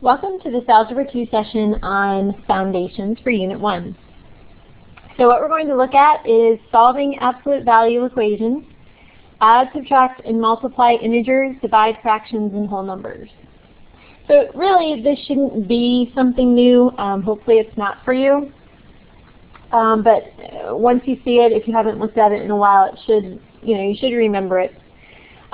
Welcome to this Algebra 2 session on Foundations for Unit 1. So what we're going to look at is solving absolute value equations, add, subtract, and multiply integers, divide fractions, and whole numbers. So really this shouldn't be something new. Hopefully it's not for you. But once you see it, if you haven't looked at it in a while, it should, you should remember it.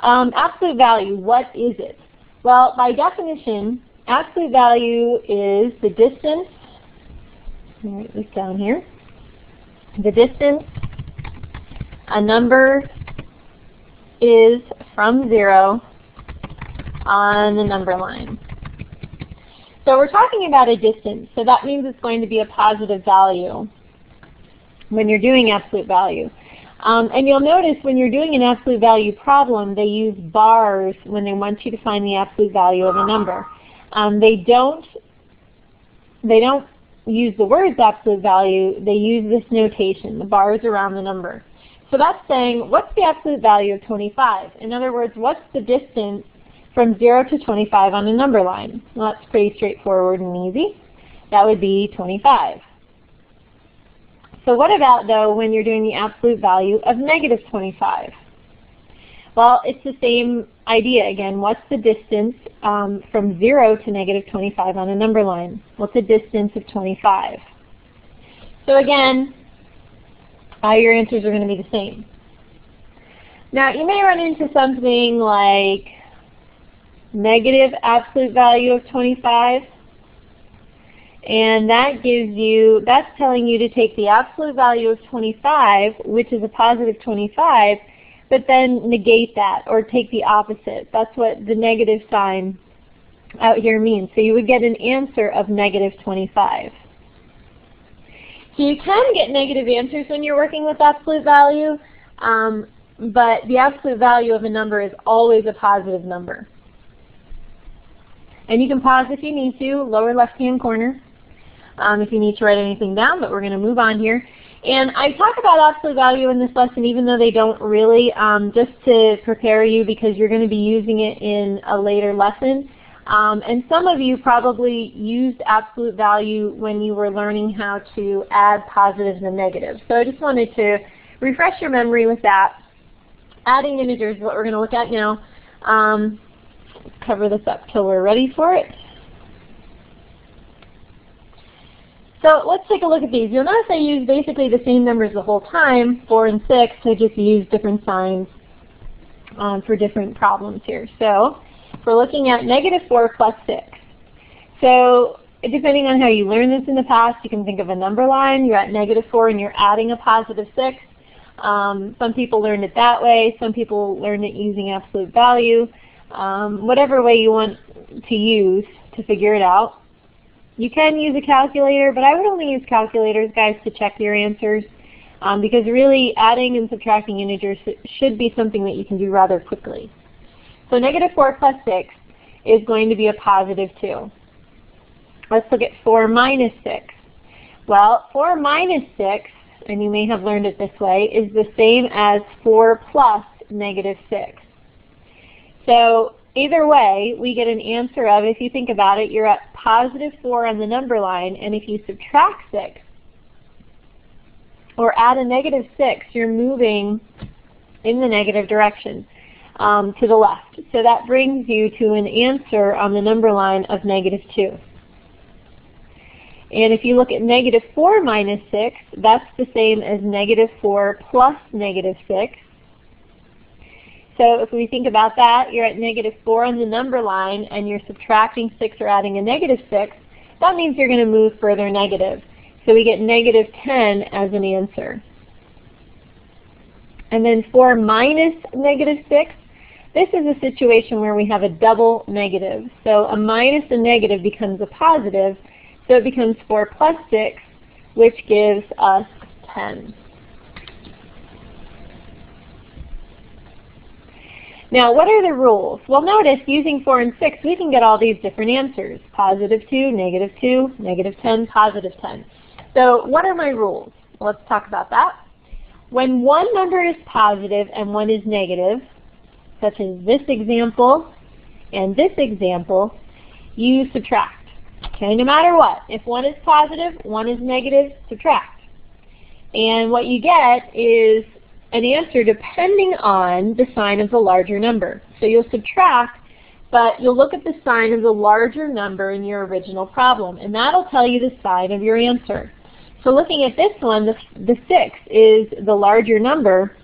Absolute value, what is it? Well, by definition, absolute value is the distance, let me write this down here, the distance a number is from 0 on the number line. So we're talking about a distance, so that means it's going to be a positive value when you're doing absolute value. And you'll notice when you're doing an absolute value problem, they use bars when they want you to find the absolute value of a number. They don't use the words absolute value, they use this notation, the bars around the number. So that's saying, what's the absolute value of 25? In other words, what's the distance from 0 to 25 on a number line? Well, that's pretty straightforward and easy. That would be 25. So what about, though, when you're doing the absolute value of negative 25? Well, it's the same idea again. What's the distance from 0 to negative 25 on a number line? What's the distance of 25? So again, your answers are going to be the same. Now, you may run into something like negative absolute value of 25. And that gives you, that's telling you to take the absolute value of 25, which is a positive 25, but then negate that or take the opposite. That's what the negative sign out here means. So you would get an answer of negative 25. So you can get negative answers when you're working with absolute value, but the absolute value of a number is always a positive number. And you can pause if you need to, lower left-hand corner, if you need to write anything down, but we're going to move on here. And I talk about absolute value in this lesson even though they don't really, just to prepare you because you're going to be using it in a later lesson. And some of you probably used absolute value when you were learning how to add positives and negatives. So I just wanted to refresh your memory with that. Adding integers is what we're going to look at now. Cover this up till we're ready for it. So let's take a look at these. You'll notice I use basically the same numbers the whole time, 4 and 6. I just use different signs for different problems here. So we're looking at negative 4 plus 6. So depending on how you learned this in the past, you can think of a number line. You're at negative 4 and you're adding a positive 6. Some people learned it that way. Some people learned it using absolute value. Whatever way you want to use to figure it out. You can use a calculator, but I would only use calculators, guys, to check your answers because really adding and subtracting integers should be something that you can do rather quickly. So negative 4 plus 6 is going to be a positive 2. Let's look at 4 minus 6. Well, 4 minus 6, and you may have learned it this way, is the same as 4 plus negative 6. So either way, we get an answer of, if you think about it, you're at positive 4 on the number line, and if you subtract 6 or add a negative 6, you're moving in the negative direction to the left. So that brings you to an answer on the number line of negative 2. And if you look at negative 4 minus 6, that's the same as negative 4 plus negative 6. So if we think about that, you're at negative 4 on the number line and you're subtracting 6 or adding a negative 6, that means you're going to move further negative. So we get negative 10 as an answer. And then 4 minus negative 6, this is a situation where we have a double negative. So a minus and negative becomes a positive, so it becomes 4 plus 6, which gives us 10. Now, what are the rules? Well, notice using 4 and 6, we can get all these different answers. Positive 2, negative 10, positive 10. So what are my rules? Well, let's talk about that. When one number is positive and one is negative, such as this example and this example, you subtract. Okay, no matter what. If one is positive, one is negative, subtract. And what you get is an answer depending on the sign of the larger number. So you'll subtract, but you'll look at the sign of the larger number in your original problem, and that'll tell you the sign of your answer. So looking at this one, the 6 is the larger number,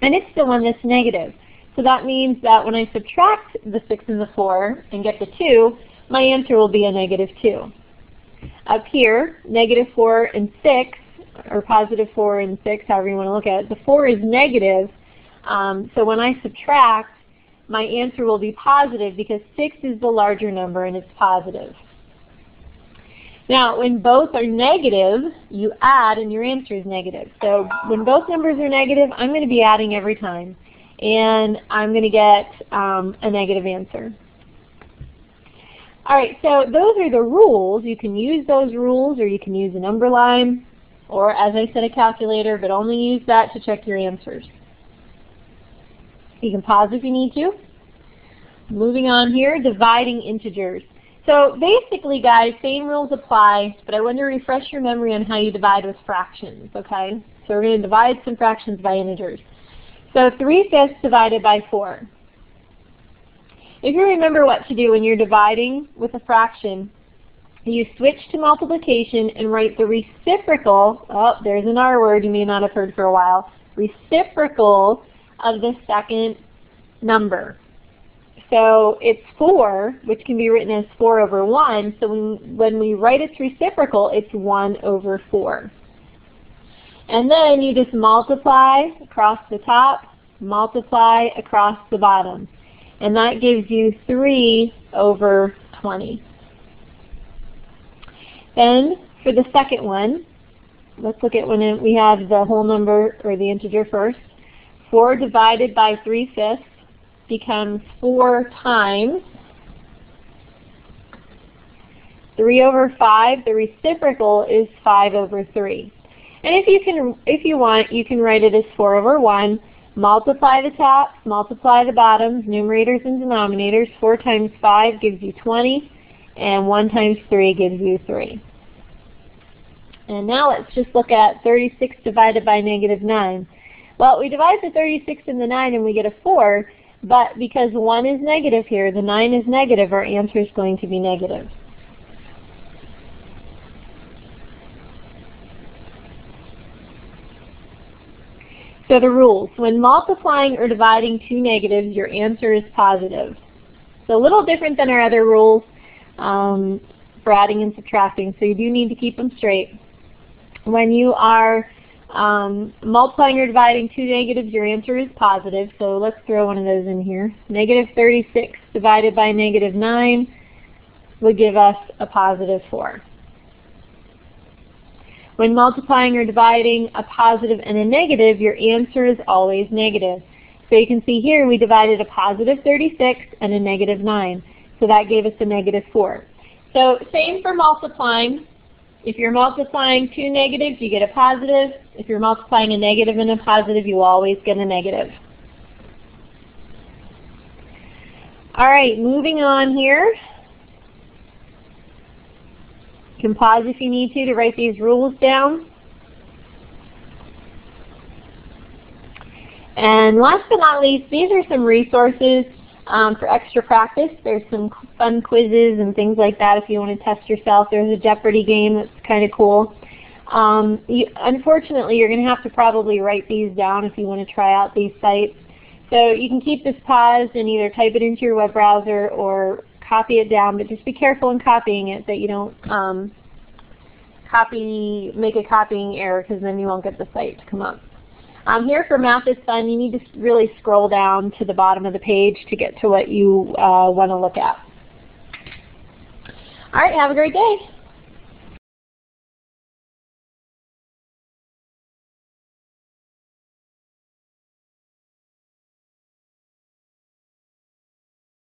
and it's the one that's negative. So that means that when I subtract the 6 and the 4 and get the 2, my answer will be a negative 2. Up here, negative 4 and 6, or positive 4 and 6, however you want to look at it, the 4 is negative, so when I subtract, my answer will be positive because 6 is the larger number and it's positive. Now, when both are negative, you add and your answer is negative. So when both numbers are negative, I'm going to be adding every time, and I'm going to get a negative answer. All right, so those are the rules. You can use those rules, or you can use a number line, or as I said, a calculator, but only use that to check your answers. You can pause if you need to. Moving on here, dividing integers. So basically, guys, same rules apply, but I want to refresh your memory on how you divide with fractions, okay? So we're going to divide some fractions by integers. So 3/5 divided by 4. If you remember what to do when you're dividing with a fraction, you switch to multiplication and write the reciprocal, oh, there's an R word you may not have heard for a while, reciprocal of the second number. So it's 4, which can be written as 4 over 1, so when we write its reciprocal, it's 1 over 4. And then you just multiply across the top, multiply across the bottom. And that gives you 3 over 20. Then for the second one, let's look at when we have the whole number or the integer first. 4 divided by 3/5 becomes 4 times 3 over 5. The reciprocal is 5 over 3. And if you want, you can write it as 4 over 1. Multiply the tops, multiply the bottoms, numerators and denominators. 4 times 5 gives you 20, and 1 times 3 gives you 3. And now let's just look at 36 divided by negative 9. Well, we divide the 36 and the 9 and we get a 4, but because 1 is negative here, the 9 is negative, our answer is going to be negative. So the rules. When multiplying or dividing two negatives, your answer is positive. So a little different than our other rules for adding and subtracting, so you do need to keep them straight. When you are multiplying or dividing two negatives, your answer is positive, so let's throw one of those in here. Negative 36 divided by negative 9 would give us a positive 4. When multiplying or dividing a positive and a negative, your answer is always negative. So you can see here we divided a positive 36 and a negative 9. So that gave us a negative 4. So same for multiplying. If you're multiplying two negatives, you get a positive. If you're multiplying a negative and a positive, you always get a negative. All right, moving on here. You can pause if you need to write these rules down. And last but not least, these are some resources for extra practice. There's some fun quizzes and things like that if you want to test yourself. There's a Jeopardy game that's kind of cool. Unfortunately, you're going to have to probably write these down if you want to try out these sites. So you can keep this paused and either type it into your web browser or copy it down, but just be careful in copying it that you don't make a copying error, because then you won't get the site to come up. Here for Math is Fun, you need to really scroll down to the bottom of the page to get to what you want to look at. All right, have a great day.